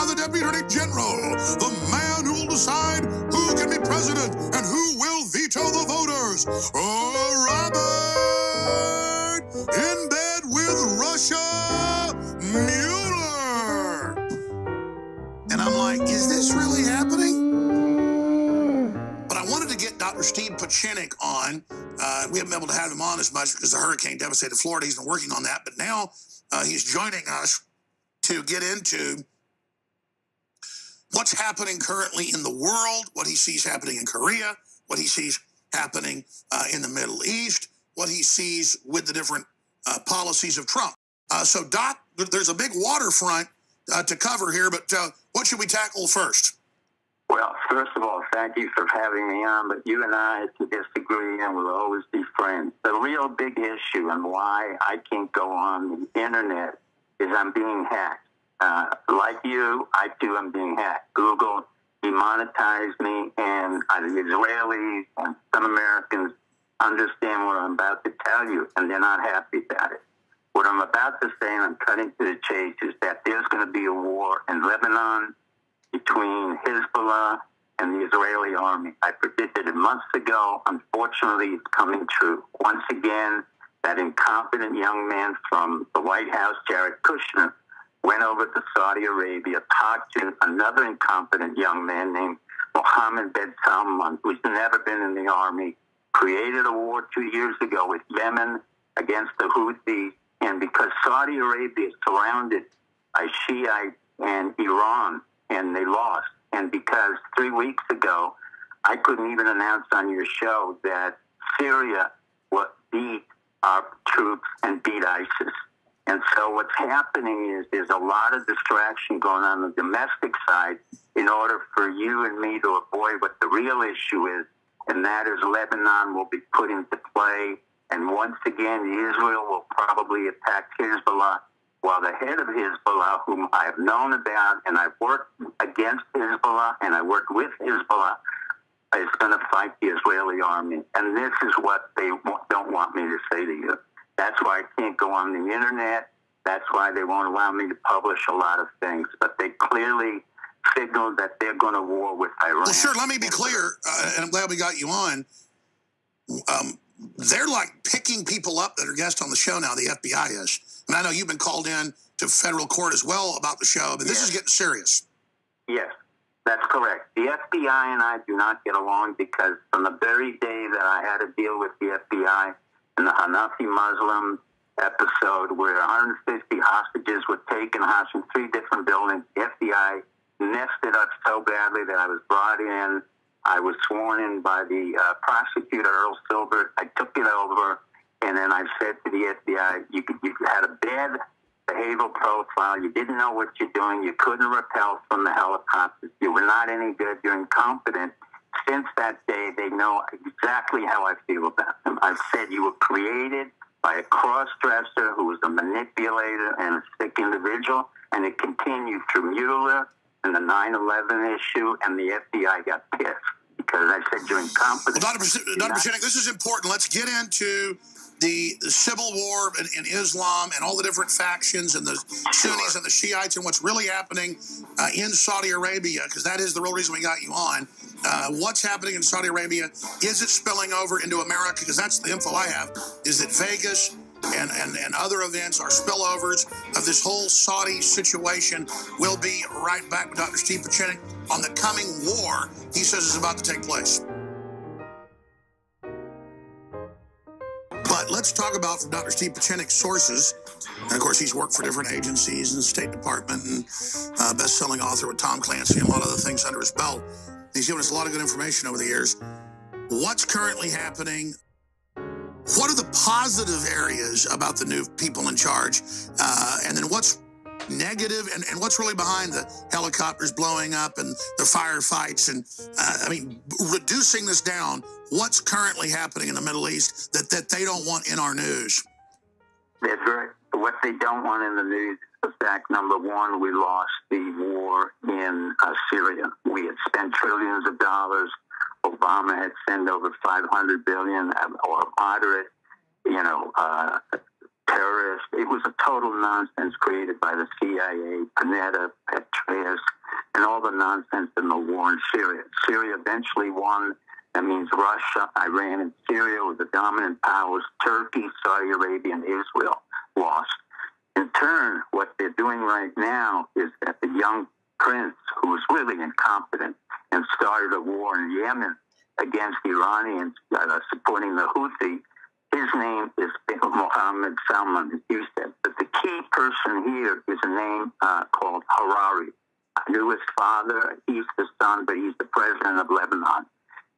by the Deputy Attorney General, the man who will decide who can be president and who will veto the voters. Oh, Robert, in bed with Russia Mueller. And I'm like, is this really happening? But I wanted to get Dr. Steve Pieczenik on. We haven't been able to have him on as much because the hurricane devastated Florida. He's been working on that. But now he's joining us to get into what's happening currently in the world, what he sees happening in Korea, what he sees happening in the Middle East, what he sees with the different policies of Trump. So, Doc, there's a big waterfront to cover here, but what should we tackle first? Well, first of all, thank you for having me on, but you and I can disagree and we'll always be friends. The real big issue and why I can't go on the internet is I'm being hacked. Like you, I too am being hacked. Google demonetized me, and the Israelis and some Americans understand what I'm about to tell you, and they're not happy about it. What I'm about to say, and I'm cutting to the chase, is that there's going to be a war in Lebanon between Hezbollah and the Israeli army. I predicted it months ago. Unfortunately, it's coming true. Once again, that incompetent young man from the White House, Jared Kushner, went over to Saudi Arabia, talked to another incompetent young man named Mohammed bin Salman, who's never been in the army, created a war 2 years ago with Yemen against the Houthis. And because Saudi Arabia is surrounded by Shiites and Iran, and they lost. And because 3 weeks ago, I couldn't even announce on your show that Syria beat our troops and beat ISIS. And so what's happening is there's a lot of distraction going on the domestic side in order for you and me to avoid what the real issue is, and that is Lebanon will be put into play. And once again, Israel will probably attack Hezbollah, while the head of Hezbollah, whom I have known about, and I've worked against Hezbollah, and I worked with Hezbollah, is going to fight the Israeli army. And this is what they don't want me to say to you. That's why I can't go on the internet. That's why they won't allow me to publish a lot of things. But they clearly signaled that they're going to war with Iran. Well, sure, let me be clear, and I'm glad we got you on. They're like picking people up that are guests on the show now, the FBI is. And I know you've been called in to federal court as well about the show, but this is getting serious. Yes, that's correct. The FBI and I do not get along because from the very day that I had to deal with the FBI in the Hanafi Muslim episode where 150 hostages were taken hostage in 3 different buildings, the FBI nested us so badly that I was brought in. I was sworn in by the prosecutor, Earl Silbert. I took it over, and then I said to the FBI, you had a bad behavioral profile. You didn't know what you're doing. You couldn't rappel from the helicopters. You were not any good. You're incompetent. Since that day, they know exactly how I feel about them. I've said you were created by a cross-dresser who was a manipulator and a sick individual, and it continued through Mueller and the 9/11 issue, and the FBI got pissed because I said you're incompetent. Well, Dr. Pieczenik, this is important. Let's get into the civil war in Islam and all the different factions and the Sunnis and the Shiites and what's really happening in Saudi Arabia, because that is the real reason we got you on. What's happening in Saudi Arabia? Is it spilling over into America? Because that's the info I have, is that Vegas and other events are spillovers of this whole Saudi situation. We'll be right back with Dr. Steve Pieczenik on the coming war he says is about to take place. But let's talk about from Dr. Steve Pieczenik's sources. And of course, he's worked for different agencies and the State Department and best-selling author with Tom Clancy and a lot of other things under his belt. He's given us a lot of good information over the years. What's currently happening? What are the positive areas about the new people in charge? And then what's negative and what's really behind the helicopters blowing up and the firefights? And I mean, reducing this down, what's currently happening in the Middle East that they don't want in our news? What they don't want in the news is the fact, number one, we lost the war in Syria. We had spent trillions of dollars. Obama had sent over $500 billion, or moderate, terrorists. It was a total nonsense created by the CIA, Panetta, Petraeus, and all the nonsense in the war in Syria. Syria eventually won. That means Russia, Iran, and Syria were the dominant powers. Turkey, Saudi Arabia, and Israel lost. In turn, what they're doing right now is that the young prince, who was really incompetent and started a war in Yemen against the Iranians supporting the Houthi, his name is Mohammed Salman, as you said. But the key person here is a name called Harari. I knew his father. He's the son, but he's the president of Lebanon.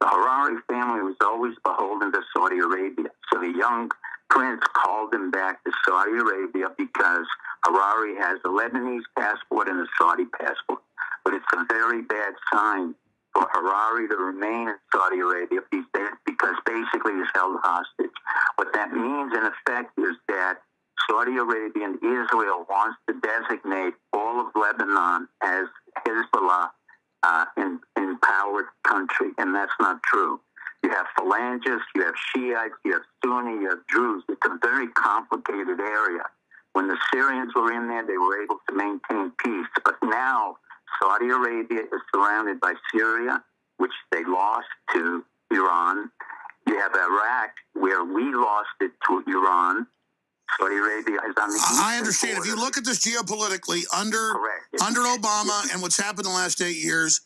The Harari family was always beholden to Saudi Arabia. So the young prince called him back to Saudi Arabia because Harari has a Lebanese passport and a Saudi passport. But it's a very bad sign for Harari to remain in Saudi Arabia because basically he's held hostage. What that means, in effect, is that Saudi Arabia and Israel wants to designate all of Lebanon as Hezbollah empowered country, and that's not true. You have phalangists, you have Shiites, you have Sunni, you have Druze. It's a very complicated area. When the Syrians were in there, they were able to maintain peace. But now Saudi Arabia is surrounded by Syria, which they lost to Iran. You have Iraq, where we lost it to Iran. Saudi Arabia is on the I understand. If you look at this geopolitically, under Obama and what's happened in the last 8 years,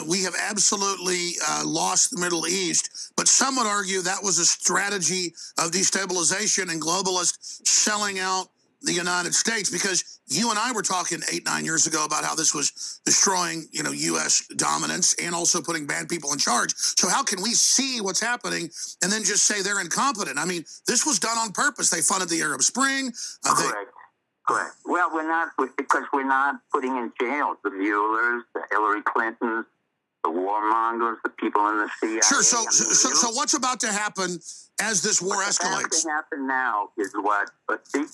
we have absolutely lost the Middle East. But some would argue that was a strategy of destabilization and globalists selling out the United States, because you and I were talking 8, 9 years ago about how this was destroying, U.S. dominance and also putting bad people in charge. So how can we see what's happening and then just say they're incompetent? I mean, this was done on purpose. They funded the Arab Spring. Correct. Well, because we're not putting in jail the Muellers, the Hillary Clintons, the warmongers, the people in the CIA. Sure. So what's about to happen as this war escalates? What's about to happen now is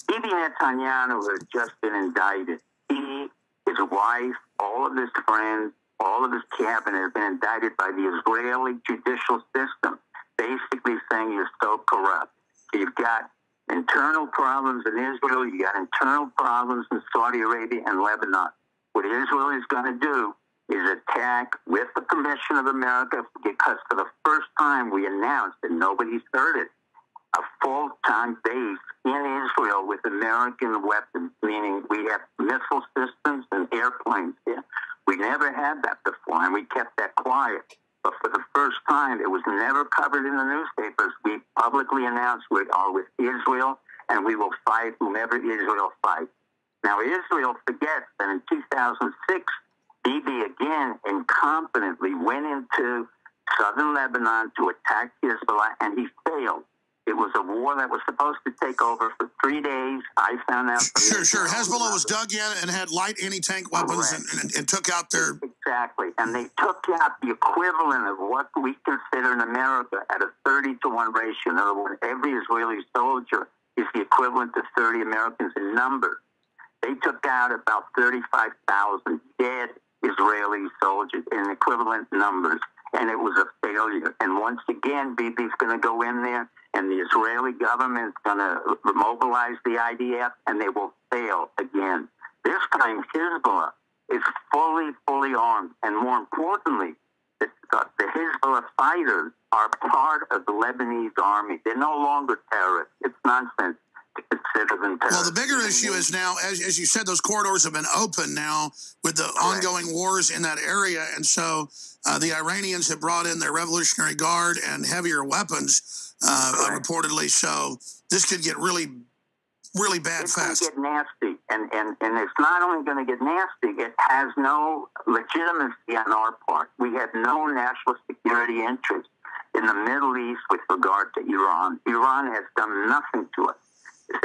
Bibi Netanyahu has just been indicted. He, his wife, all of his friends, all of his cabinet have been indicted by the Israeli judicial system, basically saying you're so corrupt. So you've got internal problems in Israel, you got internal problems in Saudi Arabia and Lebanon. What Israel is going to do is attack with the permission of America, because for the first time we announced, and nobody's heard it, a full-time base in Israel with American weapons, meaning we have missile systems and airplanes here. We never had that before, and we kept that quiet. But for the first time, it was never covered in the newspapers. We publicly announced we are with Israel, and we will fight whomever Israel fights. Now, Israel forgets that in 2006, Bibi again incompetently went into southern Lebanon to attack Hezbollah, and he failed. It was a war that was supposed to take over for 3 days. I found out. Sure. Hezbollah was dug in and had light anti-tank weapons and took out their... Exactly. And they took out the equivalent of what we consider in America at a 30-to-1 ratio. In other words, every Israeli soldier is the equivalent to 30 Americans in number. They took out about 35,000 dead Israeli soldiers in equivalent numbers, and it was a failure. And once again, Bibi's going to go in there, and the Israeli government's going to mobilize the IDF, and they will fail again. This time, Hezbollah is fully armed, and more importantly, the Hezbollah fighters are part of the Lebanese army. They're no longer terrorists. It's nonsense to consider them terrorists. Well, the bigger issue is now, as you said, those corridors have been open now with the ongoing wars in that area, and so the Iranians have brought in their Revolutionary Guard and heavier weapons, reportedly. So this could get really bad fast. It's going to get nasty, and it's not only going to get nasty, it has no legitimacy on our part. We have no national security interest in the Middle East with regard to Iran. Iran has done nothing to us.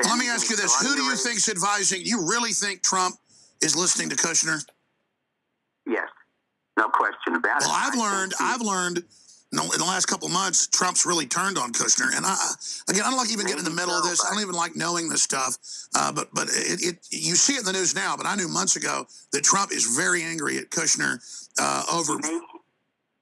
Let me ask you this. Who do you think is advising? You really think Trump is listening to Kushner? Yes. No question about it. Well, I've learned in the last couple of months, Trump's really turned on Kushner. And I don't like even getting in the middle of this. I don't even like knowing this stuff. But you see it in the news now, but I knew months ago that Trump is very angry at Kushner over...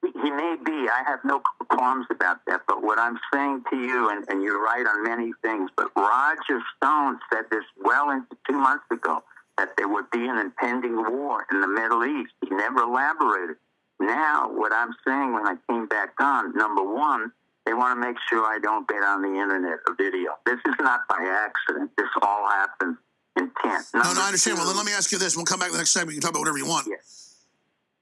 He may be. I have no qualms about that. But what I'm saying to you, and you're right on many things, but Roger Stone said this well into 2 months ago, that there would be an impending war in the Middle East. He never elaborated. Now, what I'm saying when I came back on, number one, they want to make sure I don't get on the internet a video. This is not by accident. This all happens intent. No, I understand. Well, then let me ask you this. We'll come back to the next segment. You can talk about whatever you want. Yes.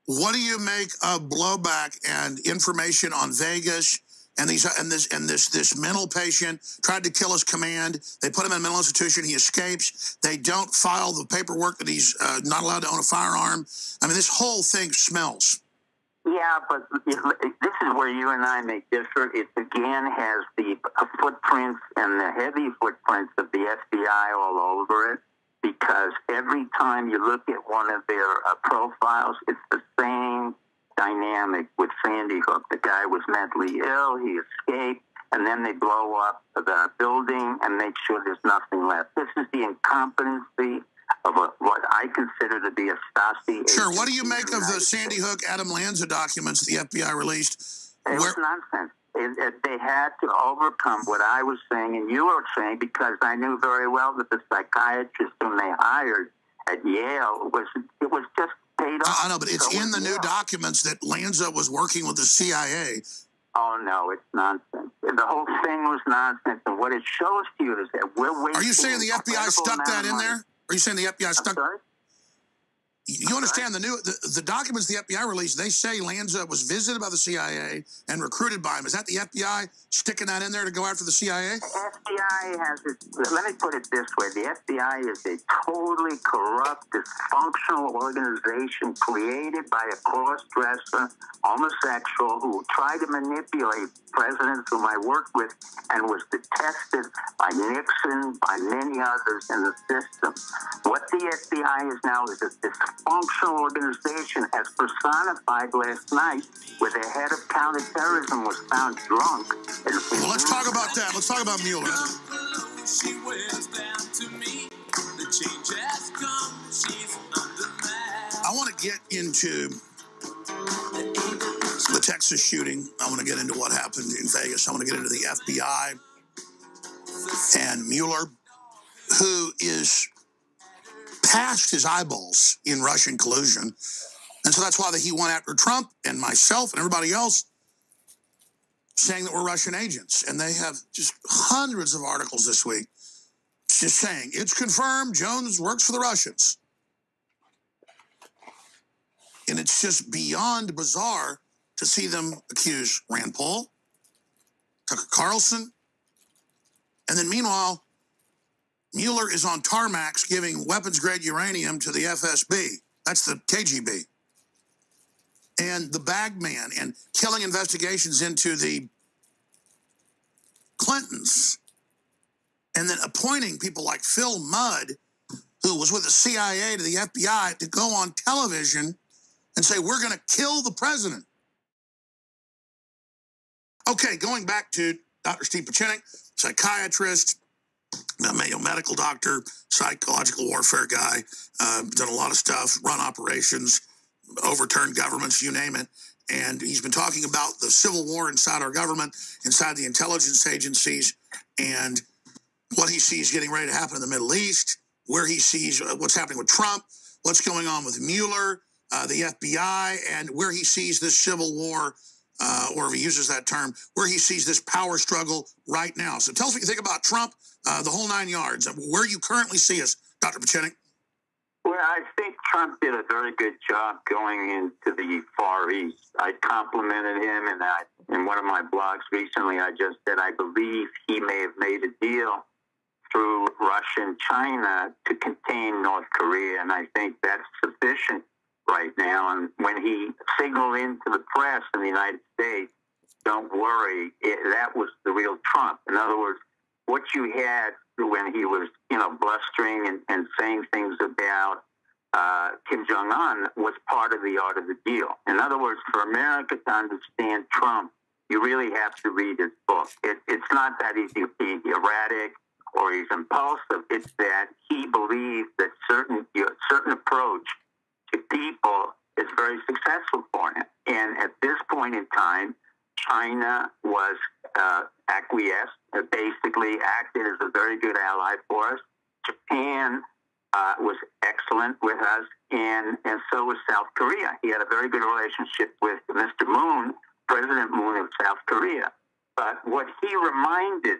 What do you make of blowback and information on Vegas and this mental patient tried to kill his command? They put him in a mental institution. He escapes. They don't file the paperwork that he's not allowed to own a firearm. I mean, this whole thing smells. Yeah, but this is where you and I may differ. It again has the footprints and the heavy footprints of the FBI all over it, because every time you look at one of their profiles, it's the same dynamic with Sandy Hook. The guy was mentally ill, he escaped, and then they blow up the building and make sure there's nothing left. This is the incompetency of what I consider to be a Stasi. Sure. What do you make of the Sandy Hook, Adam Lanza documents the FBI released? It was nonsense. They had to overcome what I was saying and you were saying, because I knew very well that the psychiatrist whom they hired at Yale was just paid off. I know, but it's in the new documents that Lanza was working with the CIA. Oh, no, it's nonsense. The whole thing was nonsense. And what it shows to you is that we're waiting. Are you saying the FBI stuck that in there? Are you saying the FBI stuck? Sorry? You understand the documents the FBI released, they say Lanza was visited by the CIA and recruited by him. Is that the FBI sticking that in there to go after the CIA? The FBI has let me put it this way. The FBI is a totally corrupt, dysfunctional organization created by a cross-dresser homosexual who tried to manipulate presidents whom I worked with and was detested by Nixon, by many others in the system. What the FBI is now is a dysfunctional organization, as personified last night, where the head of counterterrorism was found drunk. Well, let's talk about that. Let's talk about Mueller. I want to get into the Texas shooting. I want to get into what happened in Vegas. I want to get into the FBI and Mueller, who is past his eyeballs in Russian collusion. And so that's why he went after Trump and myself and everybody else, saying that we're Russian agents. And they have just hundreds of articles this week just saying, it's confirmed Jones works for the Russians. And it's just beyond bizarre to see them accuse Rand Paul, Tucker Carlson, and then meanwhile, Mueller is on tarmacs giving weapons-grade uranium to the FSB. That's the KGB. And the bag man, and killing investigations into the Clintons, and then appointing people like Phil Mudd, who was with the CIA to the FBI, to go on television and say, we're going to kill the president. Okay, going back to Dr. Steve Pieczenik, psychiatrist, medical doctor, psychological warfare guy, done a lot of stuff, run operations, overturned governments, you name it. And he's been talking about the civil war inside our government, inside the intelligence agencies, and what he sees getting ready to happen in the Middle East, where he sees what's happening with Trump, what's going on with Mueller, the FBI, and where he sees this civil war, or if he uses that term, where he sees this power struggle right now. So tell us what you think about Trump, the whole 9 yards, where you currently see us, Dr. Pieczenik. Well, I think Trump did a very good job going into the Far East. I complimented him, and in one of my blogs recently, I just said I believe he may have made a deal through Russia and China to contain North Korea, and I think that's sufficient right now. And when he signaled into the press in the United States, don't worry, that was the real Trump. In other words, what you had when he was, blustering and saying things about Kim Jong-un was part of the art of the deal. In other words, for America to understand Trump, you really have to read his book. It's not that he's erratic or he's impulsive. It's that he believes that certain approach to people is very successful for him. And at this point in time, China was acquiesced, basically acted as a very good ally for us. Japan was excellent with us, and so was South Korea. He had a very good relationship with Mr. Moon, President Moon of South Korea. But what he reminded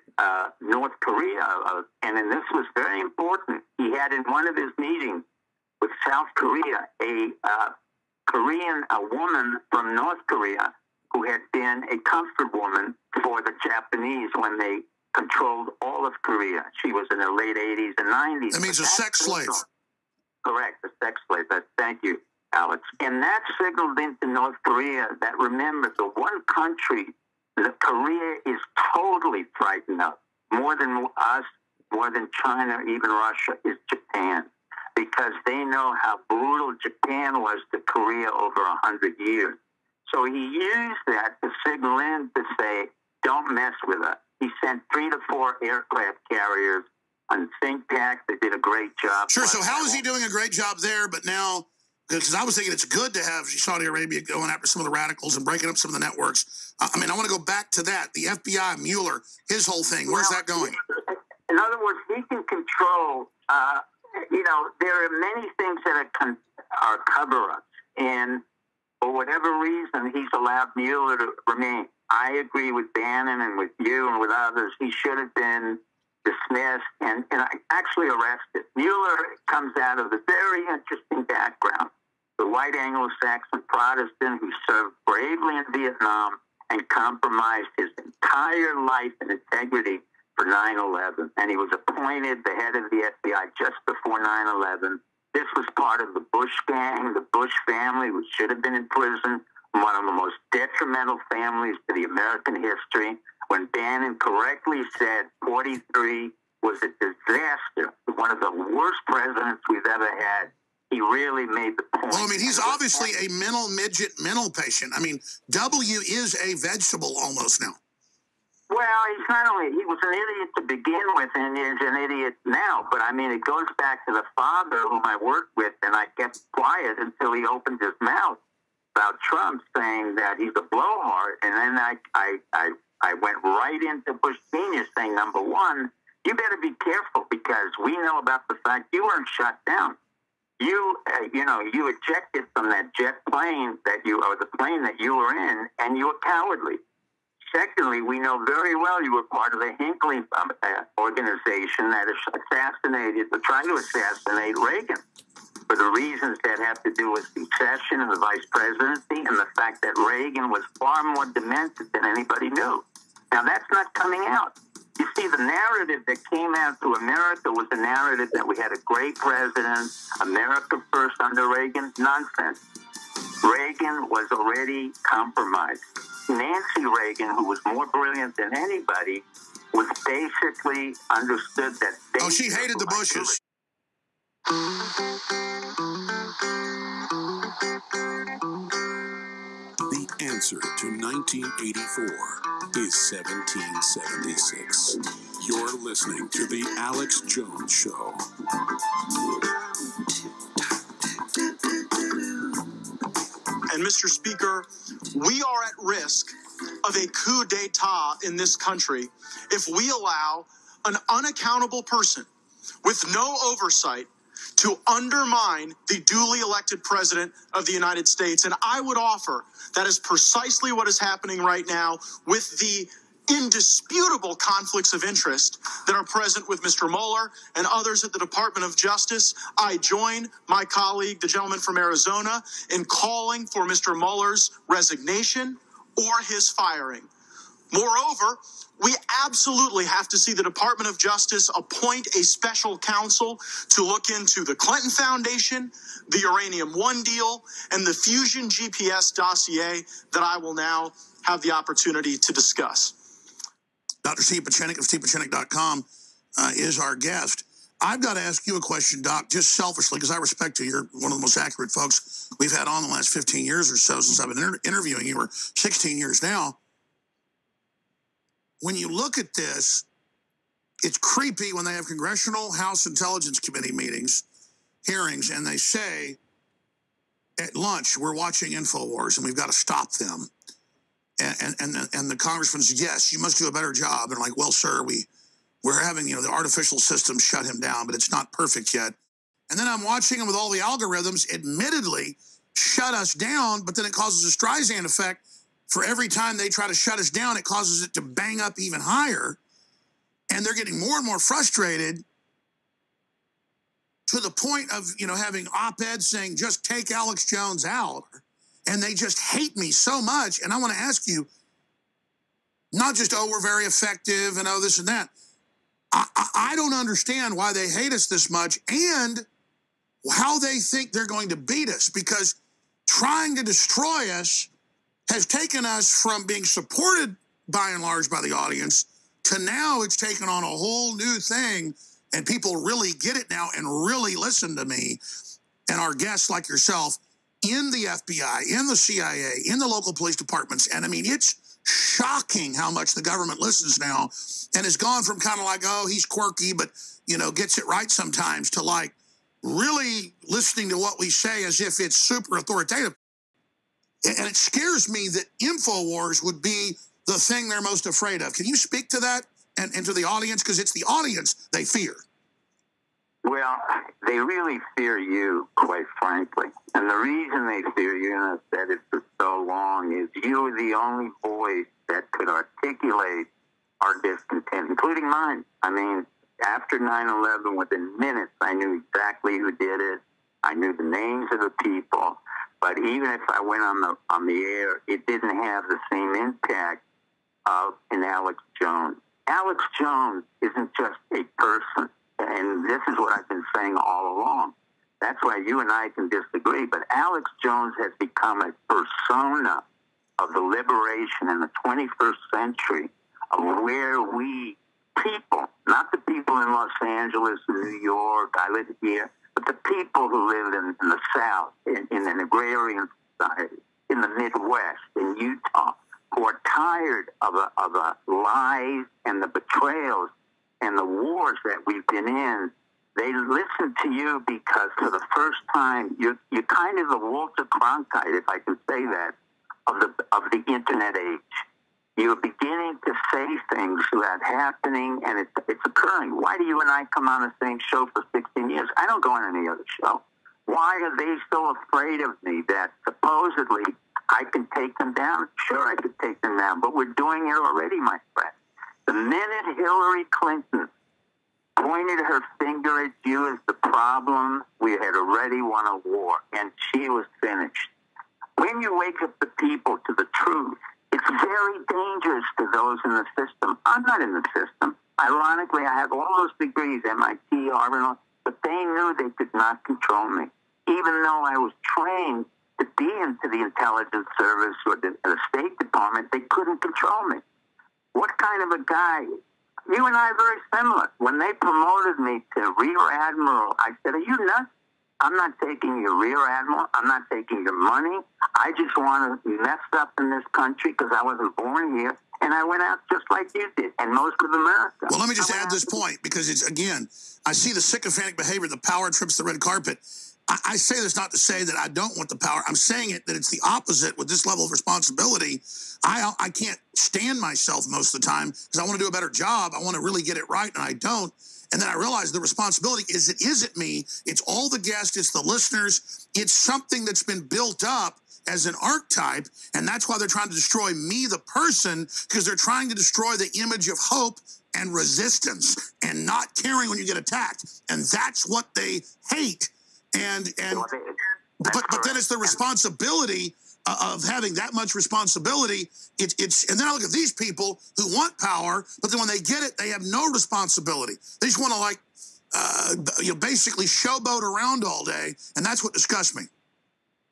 North Korea of, and this was very important, he had in one of his meetings with South Korea a woman from North Korea who had been a comfort woman for the Japanese when they controlled all of Korea. She was in her late 80s and 90s. That means a sex slave. Correct, a sex slave. Thank you, Alex. And that signaled into North Korea that, remember, the one country that Korea is totally frightened of, more than us, more than China, even Russia, is Japan. Because they know how brutal Japan was to Korea over 100 years. So he used that to signal in to say, don't mess with us. He sent 3 to 4 aircraft carriers on ThinkTac. They did a great job. Sure, so how is he doing a great job there, but now, because I was thinking it's good to have Saudi Arabia going after some of the radicals and breaking up some of the networks. I mean, I want to go back to that. The FBI, Mueller, his whole thing, where's that going? In other words, he can control... there are many things that are cover-ups, and for whatever reason, he's allowed Mueller to remain. I agree with Bannon and with you and with others. He should have been dismissed and actually arrested. Mueller comes out of a very interesting background. The white Anglo-Saxon Protestant who served bravely in Vietnam and compromised his entire life and integrity for 9/11, and he was appointed the head of the FBI just before 9/11. This was part of the Bush gang, the Bush family, which should have been in prison, one of the most detrimental families to the American history. When Bannon correctly said 43 was a disaster, one of the worst presidents we've ever had, he really made the point. Well, I mean, he's obviously a mental patient. I mean, W is a vegetable almost now. Well, he's not only, he was an idiot to begin with and is an idiot now, but I mean, it goes back to the father whom I worked with, and I kept quiet until he opened his mouth about Trump, saying that he's a blowhard, and then I went right into Bush Senior saying, number one, you better be careful because we know about the fact you weren't shut down. You ejected from that jet plane or the plane that you were in, and you were cowardly. Secondly, we know very well you were part of the Hinckley organization that tried to assassinate Reagan for the reasons that have to do with succession and the vice presidency and the fact that Reagan was far more demented than anybody knew. Now, that's not coming out. You see, the narrative that came out to America was the narrative that we had a great president, America first under Reagan. Nonsense. Reagan was already compromised. Nancy Reagan, who was more brilliant than anybody, was basically understood that... she hated the Bushes. The answer to 1984 is 1776. You're listening to The Alex Jones Show. And Mr. Speaker, we are at risk of a coup d'etat in this country if we allow an unaccountable person with no oversight to undermine the duly elected president of the United States. And I would offer that is precisely what is happening right now with the indisputable conflicts of interest that are present with Mr. Mueller and others at the Department of Justice. I join my colleague, the gentleman from Arizona, in calling for Mr. Mueller's resignation or his firing. Moreover, we absolutely have to see the Department of Justice appoint a special counsel to look into the Clinton Foundation, the Uranium One deal, and the Fusion GPS dossier that I will now have the opportunity to discuss. Dr. Steve Pieczenik of StevePieczenik.com is our guest. I've got to ask you a question, Doc, just selfishly, because I respect you. You're one of the most accurate folks we've had on the last 15 years or so since I've been interviewing you, or 16 years now. When you look at this, it's creepy when they have Congressional House Intelligence Committee hearings, and they say at lunch, we're watching InfoWars, and we've got to stop them. And the congressman says, yes, you must do a better job. And I'm like, well, sir, we're having, the artificial system shut him down, but it's not perfect yet. And then I'm watching him with all the algorithms, admittedly, shut us down, but then it causes a Streisand effect. For every time they try to shut us down, it causes it to bang up even higher. And they're getting more and more frustrated to the point of, having op-eds saying, just take Alex Jones out. And they just hate me so much. And I want to ask you, not just, oh, we're very effective and oh, this and that. I don't understand why they hate us this much and how they think they're going to beat us, because trying to destroy us has taken us from being supported by and large by the audience to now it's taken on a whole new thing, and people really get it now and really listen to me and our guests like yourself in the FBI, in the CIA, in the local police departments. And I mean, it's shocking how much the government listens now and has gone from kind of like, oh, he's quirky, but, gets it right sometimes, to like really listening to what we say as if it's super authoritative. And it scares me that InfoWars would be the thing they're most afraid of. Can you speak to that and to the audience? Because it's the audience they fear. Well, they really fear you, quite frankly. And the reason they fear you, and I've said it for so long, is you are the only voice that could articulate our discontent, including mine. I mean, after 9/11, within minutes, I knew exactly who did it. I knew the names of the people. But even if I went on the air, it didn't have the same impact in Alex Jones. Alex Jones isn't just a person. And this is what I've been saying all along. That's why you and I can disagree. But Alex Jones has become a persona of the liberation in the 21st century, of where we people, not the people in Los Angeles and New York, I live here, but the people who live in the South, in an agrarian society, in the Midwest, in Utah, who are tired of the lies and the betrayals and the wars that we've been in. They listen to you because for the first time, you're kind of the Walter Cronkite, if I can say that, of the internet age. You're beginning to say things that are happening, and it's occurring. Why do you and I come on the same show for 16 years? I don't go on any other show. Why are they so afraid of me that supposedly I can take them down? Sure, I could take them down, but we're doing it already, my friend. The minute Hillary Clinton pointed her finger at you as the problem, we had already won a war, and she was finished. When you wake up the people to the truth, it's very dangerous to those in the system. I'm not in the system. Ironically, I have all those degrees, MIT, Harvard, but they knew they could not control me. Even though I was trained to be into the intelligence service or the State Department, they couldn't control me. What kind of a guy? You and I are very similar. When they promoted me to Rear Admiral, I said, are you nuts? I'm not taking your Rear Admiral. I'm not taking your money. I just want to mess up in this country because I wasn't born here. And I went out just like you did, and most of America. Well, let me just add this point, because it's, again, I see the sycophantic behavior, the power trips the red carpet. I say this not to say that I don't want the power. I'm saying it that it's the opposite with this level of responsibility. I can't stand myself most of the time because I want to do a better job. I want to really get it right, and I don't. And then I realize the responsibility is it isn't me. It's all the guests. It's the listeners. It's something that's been built up as an archetype, and that's why they're trying to destroy me, the person, because they're trying to destroy the image of hope and resistance and not caring when you get attacked. And that's what they hate. But then it's the responsibility of having that much responsibility. It's and then I look at these people who want power, but then when they get it, they have no responsibility. They just want to basically showboat around all day, and that's what disgusts me.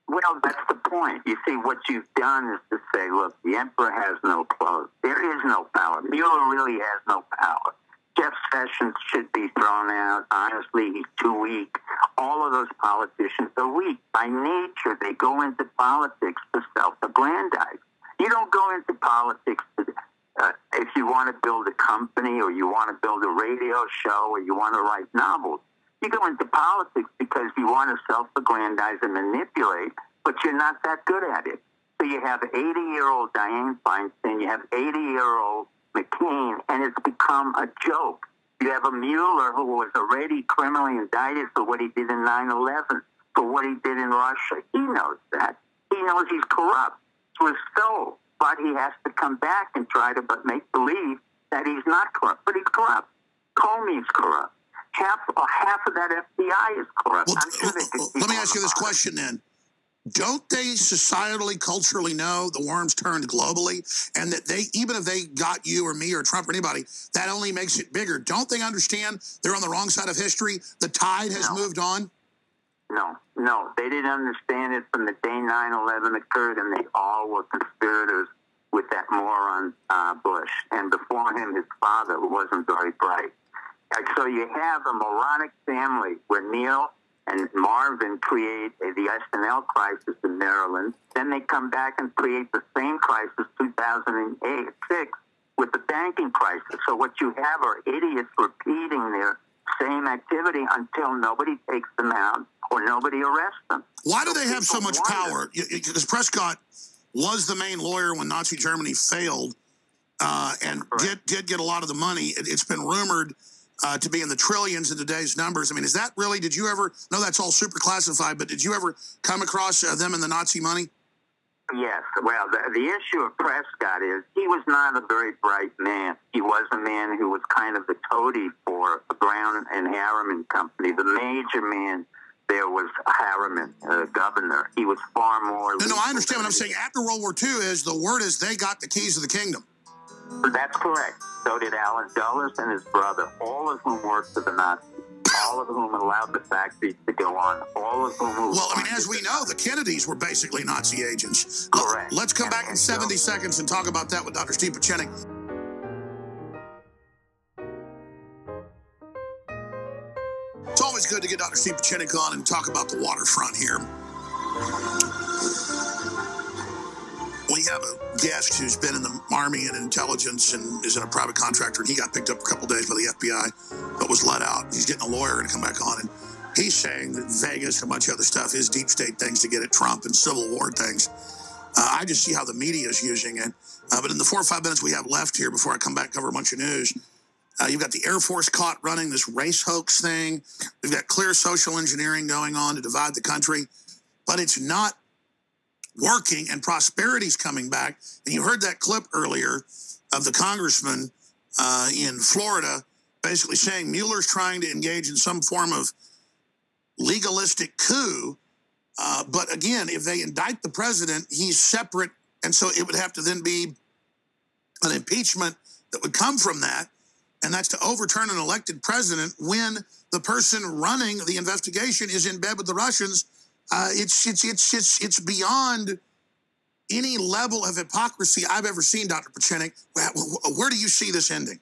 Well, that's the point. You see, what you've done is to say, look, the emperor has no clothes. There is no power. Mueller really has no power. Jeff Sessions should be thrown out. Honestly, he's too weak. All of those politicians are weak. By nature, they go into politics to self-aggrandize. You don't go into politics if you want to build a company or you want to build a radio show or you want to write novels. You go into politics because you want to self-aggrandize and manipulate but you're not that good at it. So you have 80-year-old Dianne Feinstein, you have 80-year-old McCain, and it's become a joke. You have a Mueller who was already criminally indicted for what he did in 9/11, for what he did in Russia. He knows that. He knows he's corrupt to his soul, but he has to come back and try to make believe that he's not corrupt, but he's corrupt. Comey's corrupt. Half of that FBI is corrupt. Well, let me ask you this question then. Don't they societally, culturally know the worms turned globally, and that they, even if they got you or me or Trump or anybody, that only makes it bigger? Don't they understand they're on the wrong side of history? The tide has moved on? No, they didn't understand it from the day 9/11 occurred, and they all were conspirators with that moron Bush. And before him, his father, who wasn't very bright. So you have a moronic family where Neil and Marvin create the SNL crisis in Maryland. Then they come back and create the same crisis 2006 with the banking crisis. So what you have are idiots repeating their same activity until nobody takes them out or nobody arrests them. Why do they have so much power? Because Prescott was the main lawyer when Nazi Germany failed and did get a lot of the money. It's been rumored to be in the trillions in today's numbers. I mean, is that really, did you ever, no, that's all super classified, but did you ever come across them and the Nazi money? Yes. Well, the issue of Prescott is he was not a very bright man. He was a man who was kind of the toady for the Brown and Harriman Company. The major man there was Harriman, governor. He was far more... No, I understand what I'm saying. After World War II is, the word is they got the keys of the kingdom. That's correct. So did Allen Dulles and his brother, all of whom worked for the Nazis, all of whom allowed the factories to go on, all of whom... Well, I mean, as we know, the Kennedys were basically Nazi agents. Correct. Let's come back in 70 seconds and talk about that with Dr. Steve Pieczenik. It's always good to get Dr. Steve Pieczenik on and talk about the waterfront here. We have a guest who's been in the Army and intelligence and is in a private contractor, and he got picked up a couple days by the FBI, but was let out. He's getting a lawyer to come back on, and he's saying that Vegas and a bunch of other stuff is deep state things to get at Trump and Civil War things. I just see how the media is using it. But in the 4 or 5 minutes we have left here before I come back and cover a bunch of news, you've got the Air Force caught running this race hoax thing. We've got clear social engineering going on to divide the country, but it's not working, and prosperity's coming back. And you heard that clip earlier of the congressman in Florida basically saying Mueller's trying to engage in some form of legalistic coup. But again, if they indict the president, he's separate. And so it would have to then be an impeachment that would come from that. And that's to overturn an elected president when the person running the investigation is in bed with the Russians. It's beyond any level of hypocrisy I've ever seen, Dr. Pieczenik. Where do you see this ending?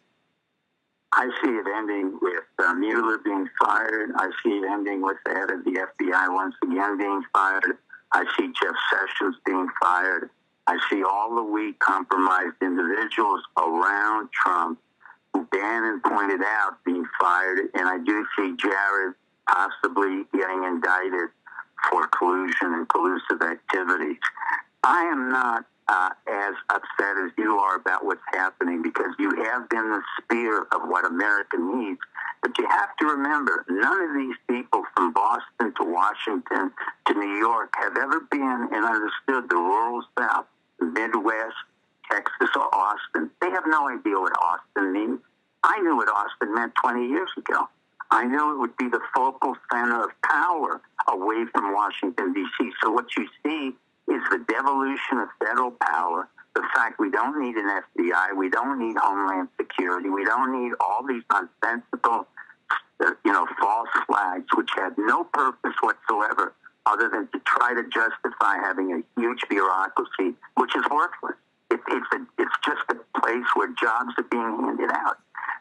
I see it ending with Mueller being fired. I see it ending with the head of the FBI once again being fired. I see Jeff Sessions being fired. I see all the weak, compromised individuals around Trump, who Bannon pointed out, being fired. And I do see Jared possibly getting indicted for collusion and collusive activities. I am not as upset as you are about what's happening, because you have been the spear of what America needs. But you have to remember, none of these people from Boston to Washington to New York have ever been and understood the rural South, the Midwest, Texas, or Austin. They have no idea what Austin means. I knew what Austin meant 20 years ago. I knew it would be the focal center of power away from Washington, D.C. So what you see is the devolution of federal power, the fact we don't need an FBI, we don't need Homeland Security, we don't need all these nonsensical, false flags, which have no purpose whatsoever other than to try to justify having a huge bureaucracy, which is worthless. It's just a place where jobs are being handed out.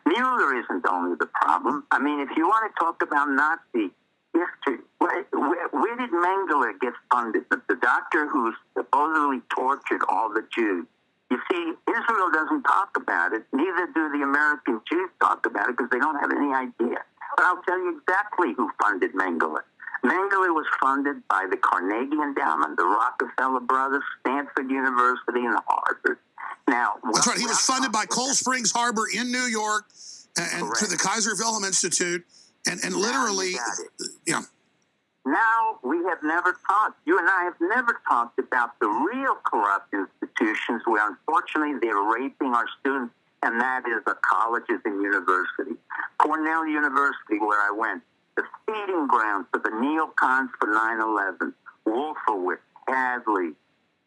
Mueller isn't only the problem. I mean, if you want to talk about Nazi history, where did Mengele get funded? The doctor who supposedly tortured all the Jews. You see, Israel doesn't talk about it. Neither do the American Jews talk about it, because they don't have any idea. But I'll tell you exactly who funded Mengele. Mengele was funded by the Carnegie Endowment, the Rockefeller Brothers, Stanford University, and Harvard. Now, that's right. He was funded by Cold Springs Harbor in New York and to the Kaiser Wilhelm Institute, and literally, yeah. Now we have never talked, you and I have never talked about the real corrupt institutions where unfortunately they're raping our students, and that is the colleges and universities. Cornell University, where I went, the feeding ground for the neocons for 9/11, Wolfowitz, Hadley,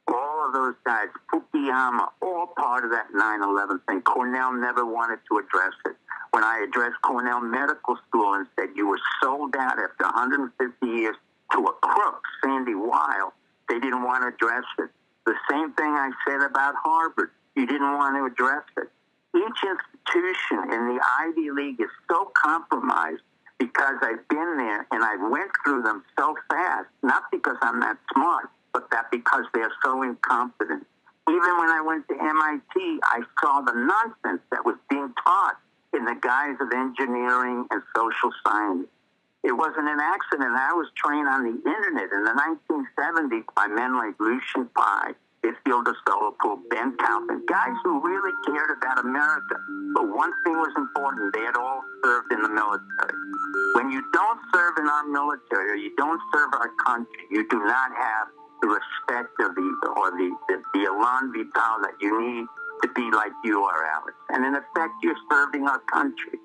all of those guys, Fukuyama, all part of that 9/11 thing. Cornell never wanted to address it. When I addressed Cornell Medical School and said you were sold out after 150 years to a crook, Sandy Weil, they didn't want to address it. The same thing I said about Harvard. You didn't want to address it. Each institution in the Ivy League is so compromised because I've been there and I went through them so fast, not because I'm that smart, but that because they're so incompetent. Even when I went to MIT, I saw the nonsense that was being taught in the guise of engineering and social science. It wasn't an accident. I was trained on the internet in the 1970s by men like Lucian Pye, Isildur Solopool, Ben Kaufman, guys who really cared about America. But one thing was important. They had all served in the military. When you don't serve in our military or you don't serve our country, you do not have the respect of the elan vital that you need to be like you are, Alex. And in effect, you're serving our country.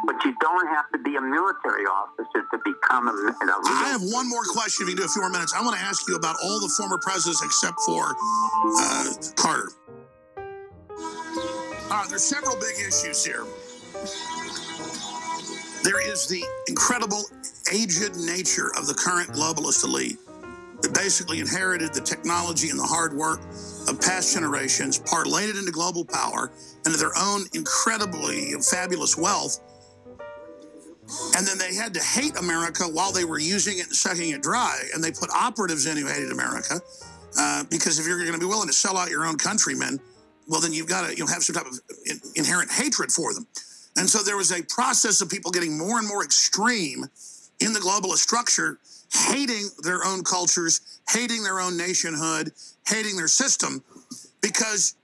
But you don't have to be a military officer to become a I have one more question. If you do a few more minutes, I want to ask you about all the former presidents except for Carter. There's several big issues here. There is the incredible aged nature of the current globalist elite that basically inherited the technology and the hard work of past generations, parlayed it into global power and to their own incredibly fabulous wealth. And then they had to hate America while they were using it and sucking it dry. And they put operatives in who hated America because if you're going to be willing to sell out your own countrymen, well, then you've got to have some type of inherent hatred for them. And so there was a process of people getting more and more extreme in the globalist structure, hating their own cultures, hating their own nationhood, hating their system, because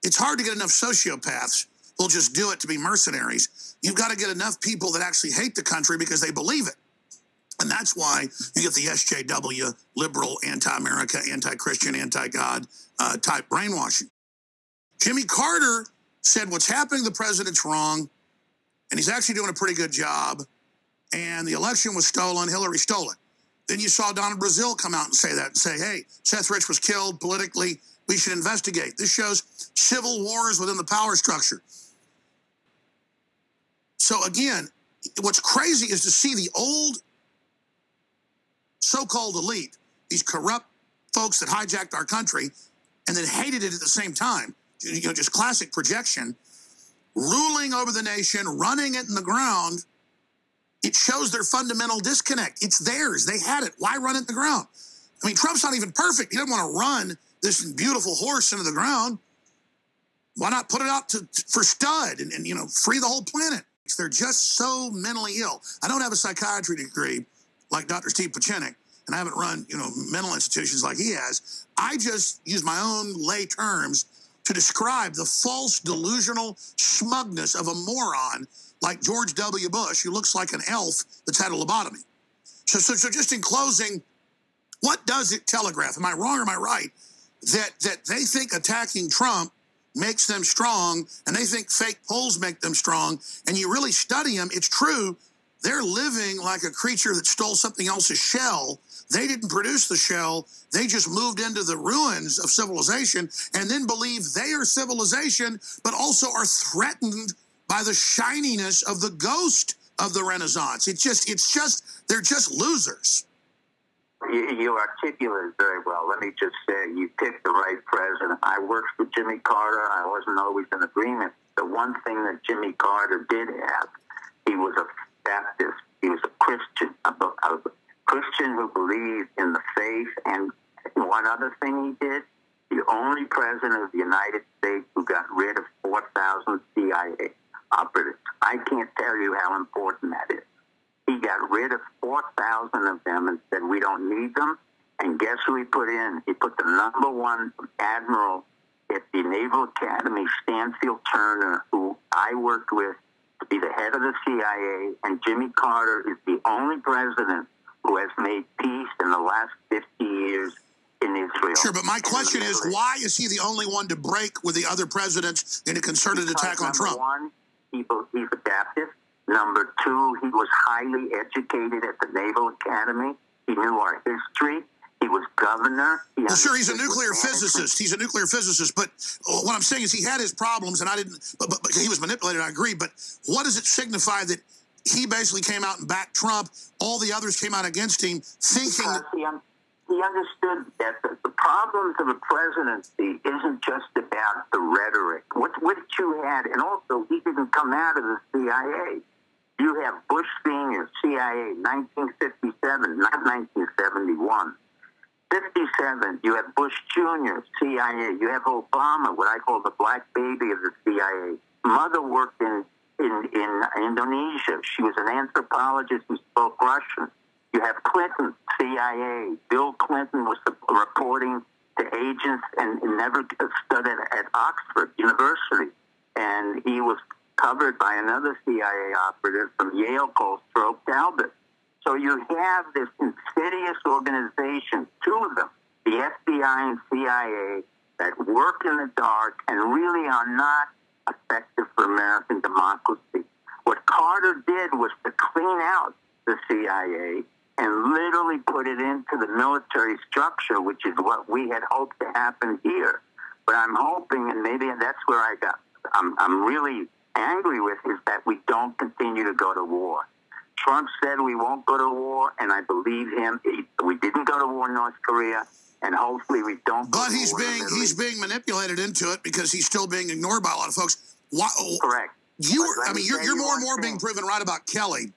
it's hard to get enough sociopaths who'll just do it to be mercenaries. You've got to get enough people that actually hate the country because they believe it. And that's why you get the SJW, liberal, anti-America, anti-Christian, anti-God type brainwashing. Jimmy Carter said what's happening to the president's wrong, and he's actually doing a pretty good job, and the election was stolen, Hillary stole it. Then you saw Donna Brazile come out and say that, and say, hey, Seth Rich was killed politically, we should investigate. This shows civil wars within the power structure. So again, what's crazy is to see the old so-called elite, these corrupt folks that hijacked our country and then hated it at the same time, just classic projection, ruling over the nation, running it in the ground. It shows their fundamental disconnect. It's theirs. They had it. Why run it in the ground? I mean, Trump's not even perfect. He doesn't want to run this beautiful horse into the ground. Why not put it out for stud and free the whole planet? They're just so mentally ill. I don't have a psychiatry degree like Dr. Steve Pieczenik, and I haven't run, mental institutions like he has. I just use my own lay terms to describe the false, delusional smugness of a moron like George W. Bush, who looks like an elf that's had a lobotomy. So just in closing, what does it telegraph? Am I wrong or am I right? That they think attacking Trump makes them strong, and they think fake polls make them strong, and you really study them, it's true. They're living like a creature that stole something else's shell. They didn't produce the shell. They just moved into the ruins of civilization and then believe they are civilization, but also are threatened by the shininess of the ghost of the Renaissance. They're just losers. You articulate very well. Let me just say, you picked the right president. I worked for Jimmy Carter. I wasn't always in agreement. The one thing that Jimmy Carter did have, he was a Baptist. He was a Christian, a Christian who believed in the faith. And one other thing he did, the only president of the United States who got rid of 4,000 CIA operatives. I can't tell you how important that is. He got rid of 4,000 of them and said, we don't need them. And guess who he put in? He put the #1 admiral at the Naval Academy, Stanfield Turner, who I worked with, to be the head of the CIA. And Jimmy Carter is the only president who has made peace in the last 50 years in Israel. Sure, but my question is, why is he the only one to break with the other presidents in a concerted attack on Trump? One, he's a Baptist. Number two, he was highly educated at the Naval Academy. He knew our history. He was governor. Well, sure, he's a nuclear physicist. He's a nuclear physicist. But what I'm saying is he had his problems, and I didn't. But he was manipulated. I agree. But what does it signify that he basically came out and backed Trump? All the others came out against him, thinking. He understood that the problems of a presidency isn't just about the rhetoric. What you had, and also he didn't come out of the CIA. You have Bush Sr., CIA, 1957, not 1971. 57, you have Bush Jr., CIA. You have Obama, what I call the black baby of the CIA. Mother worked in Indonesia. She was an anthropologist who spoke Russian. You have Clinton, CIA. Bill Clinton was reporting to agents and never studied at Oxford University. And he was covered by another CIA operative from Yale called Stroke Talbot. So you have this insidious organization, two of them, the FBI and CIA, that work in the dark and really are not effective for American democracy. What Carter did was to clean out the CIA and literally put it into the military structure, which is what we had hoped to happen here. But I'm hoping, and maybe that's where I'm really angry with, is that we don't continue to go to war. Trump said we won't go to war, and I believe him. We didn't go to war in North Korea, and hopefully we don't. But he's being manipulated into it because he's still being ignored by a lot of folks. Why, correct. You're more and more being proven right about Kelly.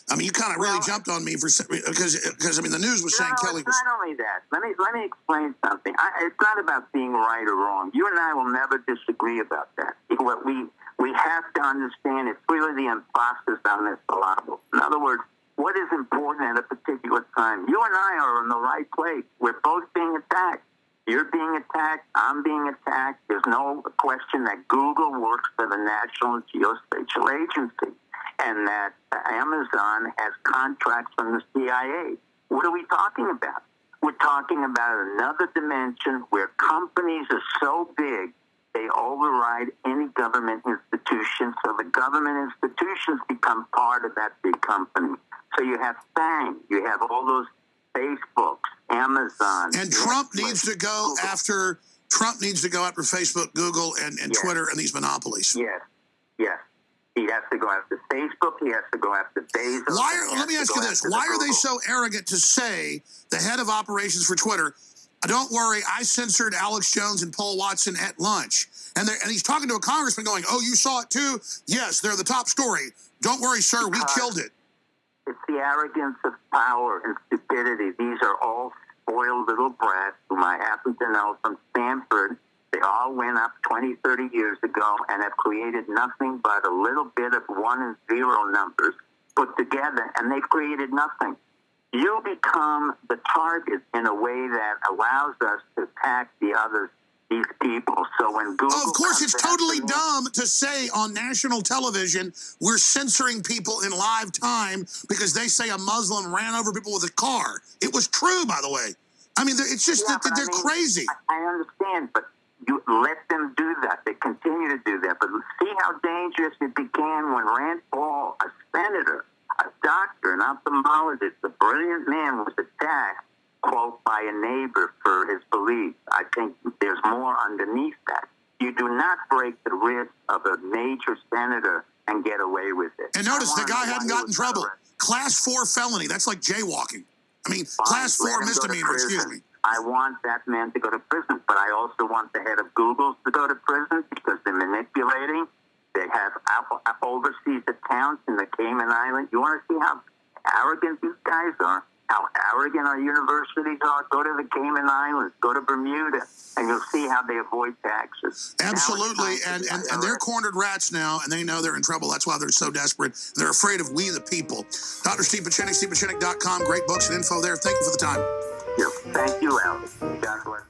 I mean, you kind of really jumped on me because I mean the news was saying Kelly was. Not only that. Let me explain something. It's not about being right or wrong. You and I will never disagree about that. What we have to understand is really the emphasis on this syllable. In other words, what is important at a particular time? You and I are in the right place. We're both being attacked. You're being attacked. I'm being attacked. There's no question that Google works for the National Geospatial Agency and that Amazon has contracts from the CIA. What are we talking about? We're talking about another dimension where companies are so big they override any government institution, so the government institutions become part of that big company. So you have FANG, you have all those Facebooks, Amazon. And Trump needs to go after Facebook, Google, and Twitter and these monopolies. Yes. He has to go after Facebook. He has to go after Bezos. Let me ask you this. Why are they so arrogant to say, the head of operations for Twitter, don't worry, I censored Alex Jones and Paul Watson at lunch. And he's talking to a congressman going, oh, you saw it too? Yes, they're the top story. Don't worry, sir, we killed it. It's the arrogance of power and stupidity. These are all spoiled little brats whom I happen to know from Stanford. They all went up 20, 30 years ago and have created nothing but a little bit of 1 and 0 numbers put together, and they've created nothing. You become the target in a way that allows us to attack the others, these people. So when Google... Of course, it's totally dumb to say on national television, we're censoring people in live time because they say a Muslim ran over people with a car. It was true, by the way. I mean, it's just that they're crazy. I understand, but you let them do that. They continue to do that. But see how dangerous it began when Rand Paul, a senator, a doctor, an ophthalmologist, a brilliant man, was attacked, quote, by a neighbor for his beliefs. I think there's more underneath that. You do not break the wrist of a major senator and get away with it. And notice the guy hadn't gotten in trouble. Class 4 felony. That's like jaywalking. I mean, Class 4 misdemeanor, excuse me. I want that man to go to prison, but I also want the head of Google to go to prison because they're manipulating. They have overseas accounts in the Cayman Islands. You want to see how arrogant these guys are? how arrogant our universities are. Go to the Cayman Islands, go to Bermuda, and you'll see how they avoid taxes. Absolutely, and they're cornered rats now, and they know they're in trouble. That's why they're so desperate. They're afraid of we the people. Dr. Steve Pieczenik, StevePieczenik.com. Great books and info there. Thank you for the time. Thank you, Alex. God bless.